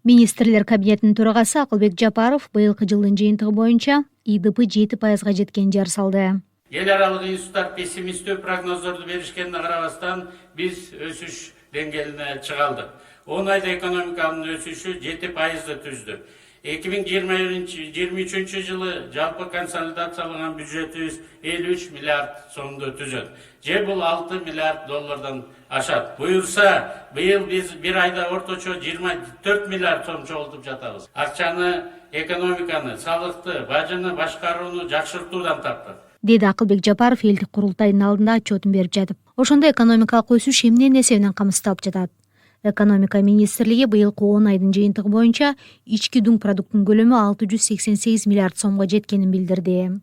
Министрлер кабинетинин төрагасы Акылбек Жапаров быйылкы жылдын жыйынтыгы боюнча ИДП 7%га жеткенин жар салды. Эл аралык институттар пессимисттүү прогноздорду беришкенине карабастан биз өсүш деңгээлине чыга алдык. 10 айда экономиканын өсүшү 7%ды түздү. 2023 жылы жалпы консолидацияланган бюджетибиз 53 миллиард сомду түзөт. Же бул 6 миллиард доллардан ашат. Буюрса, быйыл биз бир айда орточо 24 миллиард сом чогултуп жатабыз. Акчаны, экономиканы, салыкты, бажыны башкарууну жакшыртуудан таптык, деди Акылбек Жапаров элдик курултайдын алдында отчетун берип жатып. Ошондо экономикалык өсүш эмненин эсебинен камсыздалып жатат? Экономика министрлиги быйылкы 10 айдын жыйынтыгы боюнча ички дуң продукттун көлөмү 688 миллиард сомго жеткенин билдирди.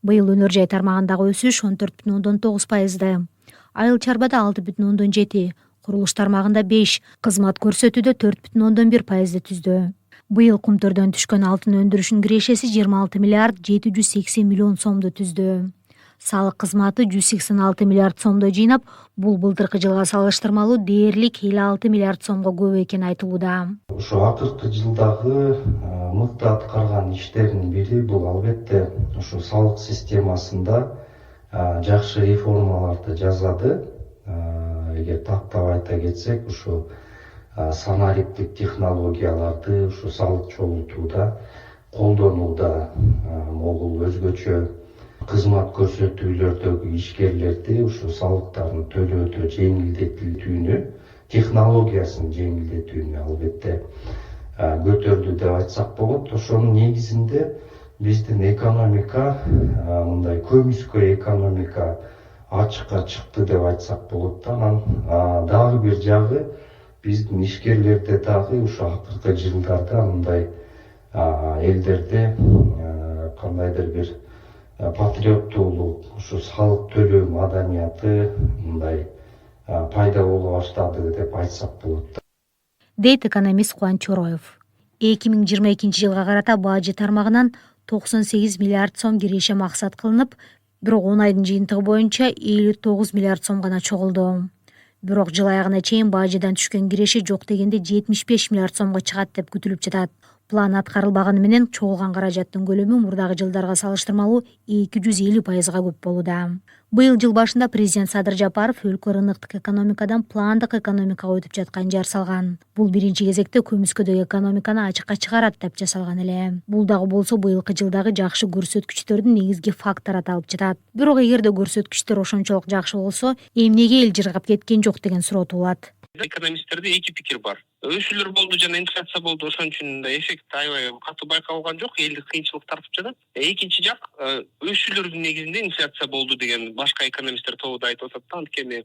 Быйыл өнөр жай тармагындагы өсүш 14,9%, айыл чарбада 6,7%, курулуш тармагында 5%, кызмат көрсөтүүдө 4,1%ды түздү. Быйыл кумтөрдөн түшкөн алтын өндүрүшүнүн кирешеси 26 миллиард 780 миллион сомду түздү. Салык кызматы 186 миллиард сомдо жыйнап, бул былтыркы жылга салыштырмалуу дээрлик 56 миллиард сомго көп экени айтылууда. Ошо акыркы жылдагы мыкты аткарган иштердин бири бул албетте ошо салык системасында жакшы реформаларды жасады. Эгер тактап айта кетсек, ошо санариптик технологияларды ошо салык чогултууда колдонууда, могул өзгөчө кызмат көрсөтүүлөрдөгү ишкерлерди ошо салыктарын төлөөдө жеңилдетүүнү, технологиясын жеңилдетүүнү албетте көтөрдү деп айтсак болот. Ошонун негизинде биздин экономика, мындай көмүскө экономика ачыкка чыкты деп айтсак болот. Анан дагы бир жагы биздин ишкерлерде дагы ошо акыркы жылдарда мындай элдерде кандайдыр бир патриоттуулук, ошо салык төлөө маданияты мындай пайда боло баштады деп айтсак болот, дейт экономист Кубанч Чороев. 2022 жылга карата бажы тармагынан 98 миллиард сом киреше максат кылынып, бирок 10 айдын жыйынтыгы боюнча 59 миллиард сом гана чогулду. Бирок жыл аягына чейин бажыдан түшкөн киреше жок дегенде 75 миллиард сомго чыгат деп күтүлүп жатат. План аткарылбаганы менен чогулган каражаттын көлөмү мурдагы жылдарга салыштырмалуу 250%га көп болууда. Быйыл жыл башында президент Садыр Жапаров өлкө рыноктук экономикадан пландык экономикага өтүп жатканын жар салган. Бул биринчи кезекте көмүскөдөгү экономиканы ачыкка чыгарат деп жасалган эле. Бул дагы болсо быйылкы жылдагы жакшы көрсөткүчтөрдүн негизги фактору аталып жатат. Бирок эгерде көрсөткүчтөр ошончолук жакшы болсо, эмнеге эл жыргап кеткен жок деген суроо туулат. Экономисттерде эки пикир бар. Өсүүлөр болду жана инфляция болду, ошон үчүн да эффект аябай катуу байкалган жок, элди кыйынчылык тартып жатат. Экинчи жак, өсүүлөрдүн негизинде инфляция болду деген башка экономисттер тобу да айтып атат да, анткени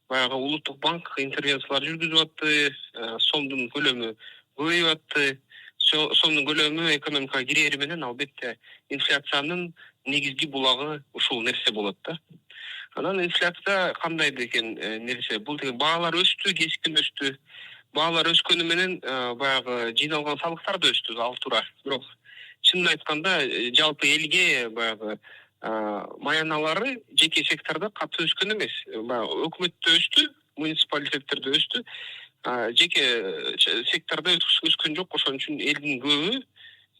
баягы улуттук банк интервенциялар жүргүзүп атты, сомдун көлөмү көбөйүп атты. Сомдун көлөмү экономикага кирери менен албетте инфляциянын негизги булагы ушул нерсе болот да. Анан инфляция кандай деген нерсе? Бул деген баалар өстү, кескин өстү. Баалар өскөнү менен баягы жыйналган салыктар да өстү, ал туура. Бирок чынын айтканда жалпы элге баягы маяналары жеке сектордо катуу өскөн эмес. Баягы өкмөттө өстү, муниципалитеттерде өстү. Жеке сектордо өскөн жок, ошон үчүн элдин көбү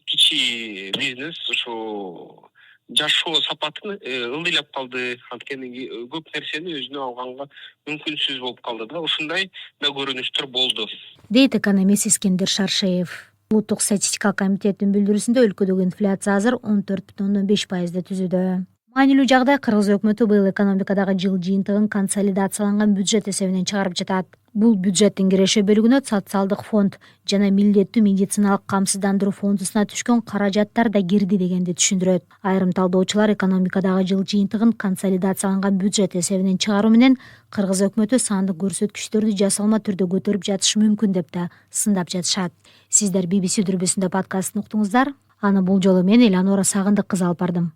кичи бизнес ошо жашоо сапатын ылдыйлап калды, анткени көп нерсени өзүнө алганга мүмкүнсүз болуп калды да. Ушундай да көрүнүштөр болду, дейт экономист Искендер Шаршеев. Улуттук статистика комитетинин билдирүүсүндө өлкөдөгү инфляция азыр 14,5%ды түзүүдө. Маанилүү жагдай Кыргыз өкмөтү быйыл экономикадагы жыл жыйынтыгын консолидацияланган бюджет эсебинен чыгарып жатат. Бул бюджеттин киреше бөлүгүнө социалдык фонд жана милдеттүү медициналык камсыздандыруу фондусуна түшкөн каражаттар да кирди дегенди түшүндүрөт. Айрым талдоочулар экономикадагы жыл жыйынтыгын консолидацияланган бюджет эсебинен чыгаруу менен Кыргыз өкмөтү сандык көрсөткүчтөрдү жасалма түрдө көтөрүп жатышы мүмкүн деп да сындап жатышат. Сиздер BBC дүрбүсүндө подкастын уктуңуздар. Аны бул жолу мен Эланора Сагындык кызы алып бардым.